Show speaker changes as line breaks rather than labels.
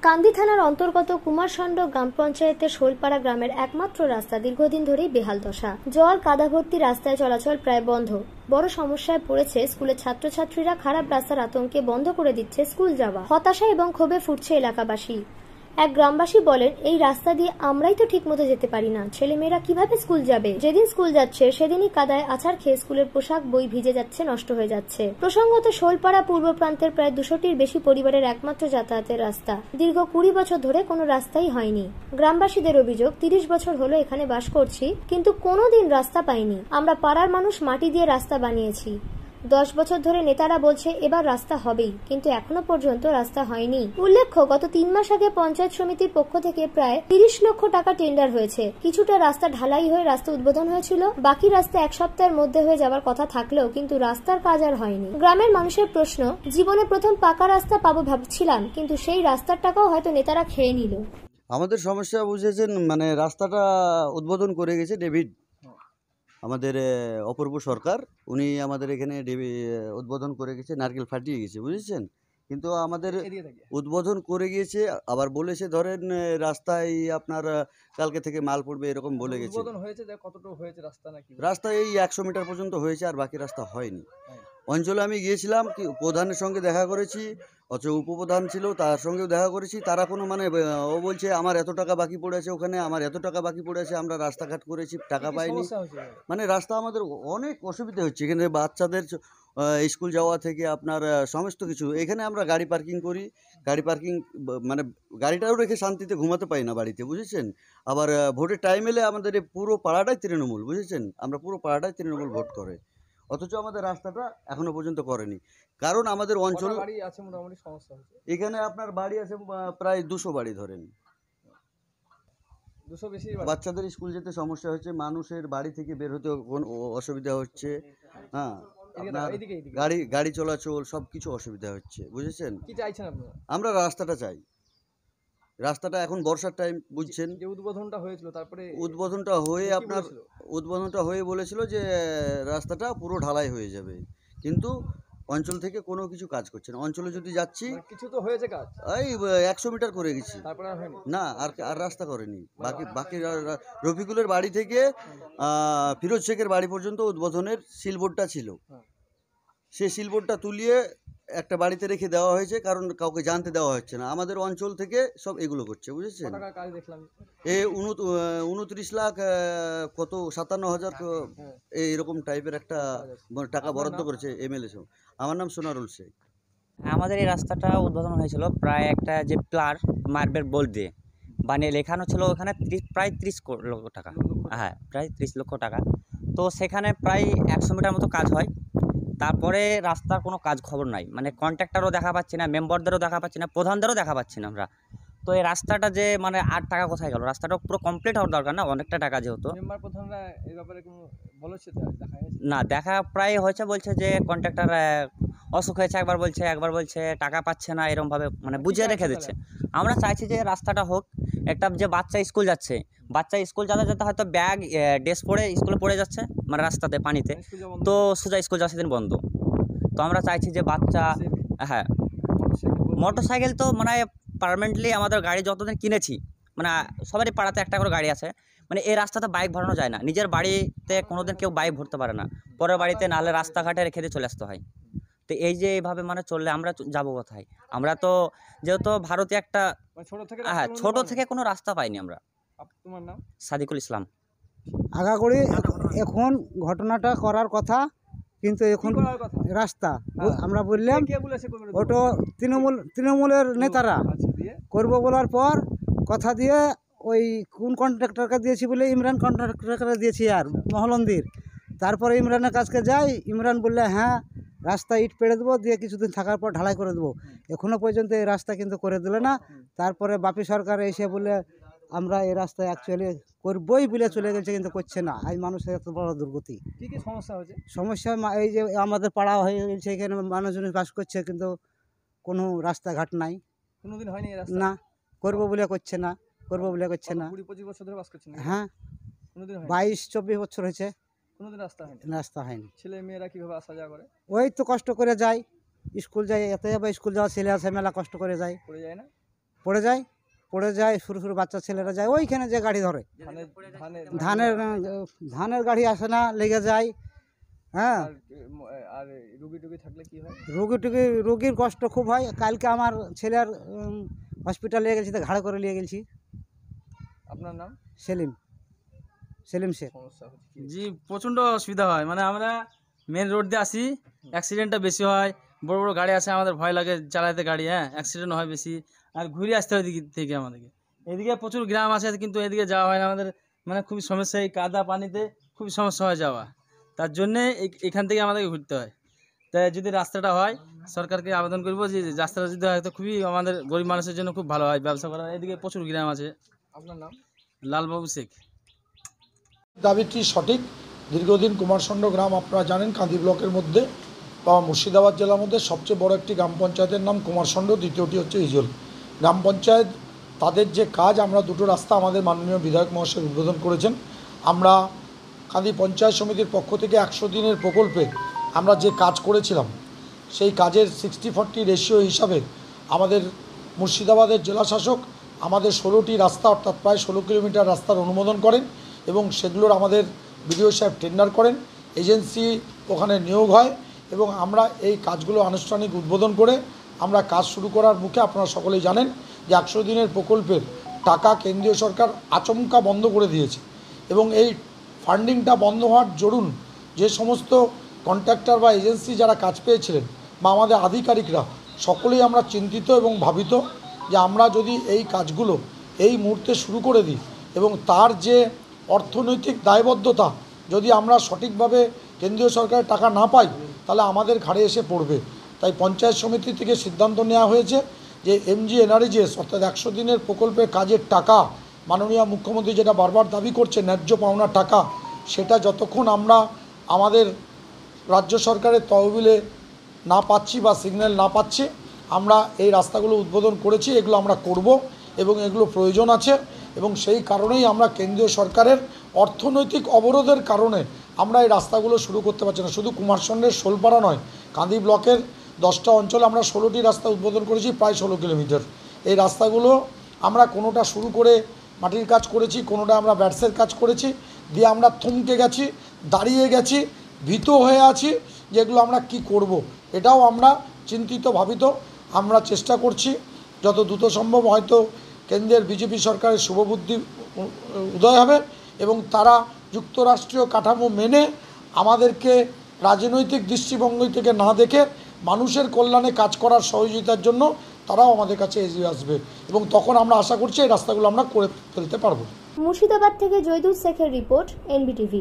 কান্দি থানার অন্তর্গত কুমারষণ্ড গ্রাম পঞ্চায়েতের শোলপাড়া গ্রামের একমাত্র রাস্তা দীর্ঘদিন ধরেই বেহাল দশা। জল কাদা ভর্তি রাস্তায় চলাচল প্রায় বন্ধ। বড় সমস্যায় পড়েছে স্কুলের ছাত্রছাত্রীরা। খারাপ রাস্তার আতঙ্কে বন্ধ করে দিচ্ছে স্কুল যাওয়া। হতাশা এবং ক্ষোভে ফুটছে এলাকাবাসী। এক গ্রামবাসী বলেন, এই রাস্তা দিয়ে আমরাই তো ঠিকমতো যেতে পারি না, ছেলেমেয়েরা কিভাবে স্কুল যাবে? যেদিন স্কুল যাচ্ছে সেদিনই কাদায় আছাড় খেয়ে স্কুলের পোশাক বই ভিজে যাচ্ছে, নষ্ট হয়ে যাচ্ছে। প্রসঙ্গত, শোলপাড়া পূর্ব প্রান্তের প্রায় 200টির বেশি পরিবারের একমাত্র যাতায়াতের রাস্তা। দীর্ঘ 20 বছর ধরে কোনো রাস্তাই হয়নি। গ্রামবাসীদের অভিযোগ, 30 বছর হলো এখানে বাস করছি, কিন্তু কোনোদিন রাস্তা পাইনি। আমরা পাড়ার মানুষ মাটি দিয়ে রাস্তা বানিয়েছি। 10 বছর ধরে নেতারা বলছে এবার রাস্তা হবেই, কিন্তু এখনো পর্যন্ত রাস্তা হয়নি। উল্লেখ্য, গত 3 মাস আগে পঞ্চায়েত সমিতির পক্ষ থেকে প্রায় 30 লক্ষ টাকা টেন্ডার হয়েছে। কিছুটা রাস্তা ঢালাই হয়ে রাস্তা উদ্বোধন হয়েছিল, বাকি রাস্তা 1 সপ্তাহের মধ্যে হয়ে যাওয়ার কথা থাকলেও কিন্তু রাস্তার কাজ আর হয়নি। গ্রামের মানুষের প্রশ্ন, জীবনে প্রথম পাকা রাস্তা পাবো ভাবছিলাম, কিন্তু সেই রাস্তার টাকাও হয়তো নেতারা খেয়ে নিল।
আমাদের সমস্যা বুঝেছেন, মানে রাস্তাটা উদ্বোধন করে গেছে ডেভিড, আমাদের অপূর্ব সরকার। উনি আমাদের এখানে উদ্বোধন করে গেছে, নারকেল ফাটিয়ে গেছে, বুঝেছেন। কিন্তু আমাদের উদ্বোধন করে গিয়েছে, আবার বলেছে ধরেন রাস্তায় আপনার কালকে থেকে মাল পড়বে, এরকম বলে গেছে। রাস্তা এই 100 মিটার পর্যন্ত হয়েছে, আর বাকি রাস্তা হয়নি। অঞ্চলে আমি গিয়েছিলাম, কি প্রধানের সঙ্গে দেখা করেছি, অথচ উপপ্রধান ছিল, তার সঙ্গেও দেখা করেছি। তারা কোনো ও বলছে আমার এত টাকা বাকি পড়ে আছে, ওখানে আমার এত টাকা বাকি পড়ে আছে, আমরা রাস্তাঘাট করেছি, টাকা পাইনি। মানে রাস্তা আমাদের অনেক অসুবিধা হচ্ছে। এখানে বাচ্চাদের স্কুল যাওয়া থেকে আপনার সমস্ত কিছু। এখানে আমরা গাড়ি পার্কিং করি, গাড়ি পার্কিং মানে গাড়িটাও রেখে শান্তিতে ঘুমাতে পাই না বাড়িতে, বুঝেছেন। আবার ভোটের টাইম এলে আমাদের পুরো পাড়াটাই তৃণমূল, বুঝেছেন। আমরা পুরো পাড়াটাই তৃণমূল ভোট করে, অথচ আমাদের রাস্তাটা এখনো পর্যন্ত করেনি। কারণ আমাদের অঞ্চল এখানে আপনার বাড়ি আছে প্রায় 200 বাড়ি ধরেন। বাচ্চাদের স্কুল যেতে সমস্যা হচ্ছে, মানুষের বাড়ি থেকে বের হতে অসুবিধা হচ্ছে। হ্যাঁ, আপনার গাড়ি চলাচল সবকিছু অসুবিধা হচ্ছে, বুঝেছেন। আমরা রাস্তাটা চাই। রাস্তাটা এখন বর্ষার টাইম, বুঝছেন।
উদ্বোধনটা হয়েছিল, তারপরে
উদ্বোধনটা হয়ে বলেছিল যে রাস্তাটা পুরো ঢালাই হয়ে যাবে, কিন্তু অঞ্চল থেকে কোনো কিছু কাজ করছে না। অঞ্চলে যদি যাচ্ছি,
কিছু তো হয়েছে কাজ,
এই 100 মিটার করে গেছি,
তারপরে
না আর রাস্তা করেনি। বাকি রফিকুলের বাড়ি থেকে ফিরোজ শেখের বাড়ি পর্যন্ত উদ্বোধনের সিলবোর্ডটা ছিল। সে সিলবোর্ডটা তুলিয়ে একটা বাড়িতে রেখে দেওয়া হয়েছে, কারণ কাউকে জানতে দেওয়া হচ্ছে না। আমাদের অঞ্চল থেকে সব এগুলো করছে, বুঝেছেন। 29 লাখ কত 57,000 এইরকম টাইপের একটা টাকা বরাদ্দ করেছে এমএলএ। আমার নাম সোনারুল শেখ।
আমাদের এই রাস্তাটা উদ্বোধন হয়েছিল প্রায় একটা যে প্লার মার্বেল বোল্ট দিয়ে বানিয়ে লেখানো ছিল, ওখানে প্রায় 30 লক্ষ টাকা। হ্যাঁ, প্রায় 30 লক্ষ টাকা। তো সেখানে প্রায় 100 মিটার মতো কাজ হয়। তারপরে রাস্তার কোনো কাজ খবর নাই, মানে কন্ট্রাক্টরও দেখা পাচ্ছি না, মেম্বারদেরও দেখা পাচ্ছি না, প্রধানদেরও দেখা পাচ্ছি না আমরা। তো এই রাস্তাটা যে মানে 8 টাকা কোথায় গেল? রাস্তাটা পুরো কমপ্লিট হওয়ার দরকার না, অনেকটা টাকা যেহেতু। না, দেখা প্রায় হয়েছে, বলছে যে কন্ট্রাক্টর অসুখ হয়েছে, একবার বলছে টাকা পাচ্ছে না, এরকমভাবে মানে বুঝিয়ে রেখে দিচ্ছে। আমরা চাইছি যে রাস্তাটা হোক। একটা যে বাচ্চা স্কুল যাচ্ছে, যেতে হয়তো ব্যাগ ড্রেস পরে স্কুলে পড়ে যাচ্ছে, মানে রাস্তাতে পানিতে, তো সোজা স্কুল যাওয়া সেদিন বন্ধ। তো আমরা চাইছি যে বাচ্চা, হ্যাঁ, মোটরসাইকেল তো মানে পার্মানেন্টলি আমাদের গাড়ি যতদিন কিনেছি, মানে সবারই পাড়াতে একটা করে গাড়ি আছে, মানে এই রাস্তাতে বাইক ভরানো যায় না। নিজের বাড়িতে কোনোদিন কেউ বাইক ভরতে পারে না, পরের বাড়িতে নাহলে রাস্তাঘাটে রেখে দিয়ে চলে আসতে হয়। তো এই যে এইভাবে মানে চললে আমরা যাবো কোথায়? আমরা তো যেহেতু ভারতীয় একটা, হ্যাঁ, ছোট থেকে কোনো রাস্তা পাইনি আমরা।
তোমার নাম?
সাদিকুল ইসলাম।
আগাগোড়ি এখন ঘটনাটা করার কথা, কিন্তু এখন রাস্তা আমরা বললাম, ওটা তৃণমূলের নেতারা করবো বলার পর কথা দিয়ে ওই কোন কন্ট্রাক্টরকে দিয়েছি বলে ইমরান কন্ট্রাক্টরকে দিয়েছি আর মহলন্দির। তারপরে ইমরানের কাছকে যাই, ইমরান বললে হ্যাঁ রাস্তা ইট পেড়ে দেবো, দিয়ে কিছুদিন থাকার পর ঢালাই করে দেবো। এখনও পর্যন্ত এই রাস্তা কিন্তু করে দিলে না। তারপরে বাপি সরকার এসে বলে আমরা এই রাস্তায় অ্যাকচুয়ালি করবই বলে চলে গেছে, কিন্তু করছে না। আজ মানুষের এত বড় দুর্গতি।
কী কী সমস্যা হয়েছে?
সমস্যা এই যে আমাদের পাড়া হয়ে গেছে, এখানে মানুষজন বাস করছে, কিন্তু কোনো রাস্তাঘাট নাই।
কোনোদিন হয়নি
না, করবো বলে করছে না, করবো বলে করছে না।
20-25 বছর ধরে বাস করছেন?
হ্যাঁ, 22-24 বছর হয়েছে,
কোনোদিন রাস্তা হয়নি। ছেলে মেয়েরা কীভাবে আসা যাওয়া করে?
ওই তো কষ্ট করে যায়, স্কুল যায়, এত যাবে স্কুল যাওয়া ছেলে আছে, মেলা কষ্ট করে যায়।
পড়ে যায় না?
পড়ে যায় সরু সরু বাচ্চা ছেলেরা যায় ওইখানে যে গাড়ি ধরে ধানের ধানের গাড়ি আসে না, লেগে যায়। হ্যাঁ,
আর রুগী টুগী থাকলে কি হয়?
রোগীর কষ্ট খুব হয়। কালকে আমার ছেলের হসপিটাল নিয়ে গেছি, তো ঘাড়ে করে নিয়ে গেছি।
আপনার নাম?
সেলিম শেখ।
সমস্যা হচ্ছে কি?
জি, প্রচণ্ড অসুবিধা হয়। মানে আমরা মেন রোড দিয়ে আসি, অ্যাক্সিডেন্টটা বেশি হয়। বড় বড় গাড়ি আসে, আমাদের ভয় লাগে চালাতে গাড়ি। হ্যাঁ, অ্যাক্সিডেন্ট হয় বেশি। আর ঘুরে আসতে হয় দিক থেকে আমাদেরকে। এদিকে প্রচুর গ্রাম আছে, কিন্তু এদিকে যাওয়া হয় না আমাদের। মানে খুবই সমস্যা, এই কাদা পানিতে খুবই সমস্যা হয় যাওয়া। তার জন্যে এখান থেকে আমাদেরকে ঘুরতে হয়। তাই যদি রাস্তাটা হয়, সরকারকে আবেদন করবো যে রাস্তাটা যদি হয় তো খুবই আমাদের গরিব মানুষের জন্য খুব ভালো হয় ব্যবসা করা। এদিকে প্রচুর গ্রাম আছে।
আপনার নাম?
লালবাবু শেখ।
দাবিটি সঠিক। দীর্ঘদিন কুমারষণ্ড গ্রাম আপনারা জানেন কাঁদি ব্লকের মধ্যে বা মুর্শিদাবাদ জেলার মধ্যে সবচেয়ে বড় একটি গ্রাম পঞ্চায়েতের নাম কুমারষণ্ড, দ্বিতীয়টি হচ্ছে ইজল গ্রাম পঞ্চায়েত। তাদের যে কাজ, আমরা দুটো রাস্তা আমাদের মাননীয় বিধায়ক মহাশয় উদ্বোধন করেছেন। আমরা কাঁদি পঞ্চায়েত সমিতির পক্ষ থেকে 100 দিনের প্রকল্পে আমরা যে কাজ করেছিলাম, সেই কাজের 60-40 রেশিও হিসাবে আমাদের মুর্শিদাবাদের জেলাশাসক আমাদের 16টি রাস্তা অর্থাৎ প্রায় 16 কিলোমিটার রাস্তার অনুমোদন করেন এবং সেগুলোর আমাদের বিডিও সাহেব টেন্ডার করেন, এজেন্সি ওখানে নিয়োগ হয় এবং আমরা এই কাজগুলো আনুষ্ঠানিক উদ্বোধন করে আমরা কাজ শুরু করার মুখে আপনারা সকলেই জানেন যে 100 দিনের প্রকল্পের টাকা কেন্দ্রীয় সরকার আচমকা বন্ধ করে দিয়েছে এবং এই ফান্ডিংটা বন্ধ হওয়ার দরুন যে সমস্ত কন্ট্রাক্টর বা এজেন্সি যারা কাজ পেয়েছিলেন বা আমাদের আধিকারিকরা সকলেই আমরা চিন্তিত এবং ভাবিত যে আমরা যদি এই কাজগুলো এই মুহূর্তে শুরু করে দিই এবং তার যে অর্থনৈতিক দায়বদ্ধতা যদি আমরা সঠিকভাবে কেন্দ্রীয় সরকারের টাকা না পাই তাহলে আমাদের ঘাড়ে এসে পড়বে। তাই পঞ্চায়েত সমিতি থেকে সিদ্ধান্ত নেওয়া হয়েছে যে MGNREGS অর্থাৎ 100 দিনের প্রকল্পের কাজের টাকা মাননীয় মুখ্যমন্ত্রী যেটা বারবার দাবি করছে ন্যায্য পাওনা টাকা, সেটা যতক্ষণ আমরা আমাদের রাজ্য সরকারের তহবিলে না পাচ্ছি বা সিগন্যাল না পাচ্ছি, আমরা এই রাস্তাগুলো উদ্বোধন করেছি, এগুলো আমরা করব এবং এগুলো প্রয়োজন আছে এবং সেই কারণেই আমরা কেন্দ্রীয় সরকারের অর্থনৈতিক অবরোধের কারণে আমরা এই রাস্তাগুলো শুরু করতে পারছি না। শুধু কুমারষণ্ডের শোলপাড়া নয়, কাঁদি ব্লকের 10টা অঞ্চলে আমরা 16টি রাস্তা উদ্বোধন করেছি, প্রায় 16 কিলোমিটার। এই রাস্তাগুলো আমরা কোনোটা শুরু করে মাটির কাজ করেছি, কোনোটা আমরা ব্যাটসের কাজ করেছি, দিয়ে আমরা থমকে গেছি, দাঁড়িয়ে গেছি, ভীত হয়ে আছি যেগুলো আমরা কি করব। এটাও আমরা চিন্তিত ভাবিত। আমরা চেষ্টা করছি যত দ্রুত সম্ভব, হয়তো কেন্দ্রের বিজেপি সরকারের শুভবুদ্ধি উদয় হবে এবং তারা যুক্তরাষ্ট্রীয় কাঠামো মেনে আমাদেরকে রাজনৈতিক দৃষ্টিভঙ্গি থেকে না দেখে মানুষের কল্যাণে কাজ করার সহযোগিতার জন্য তারাও আমাদের কাছে এগিয়ে আসবে এবং তখন আমরা আশা করছি এই রাস্তাগুলো আমরা করে ফেলতে পারবো।
মুর্শিদাবাদ থেকে জয়দুল শেখের রিপোর্ট, NBTV।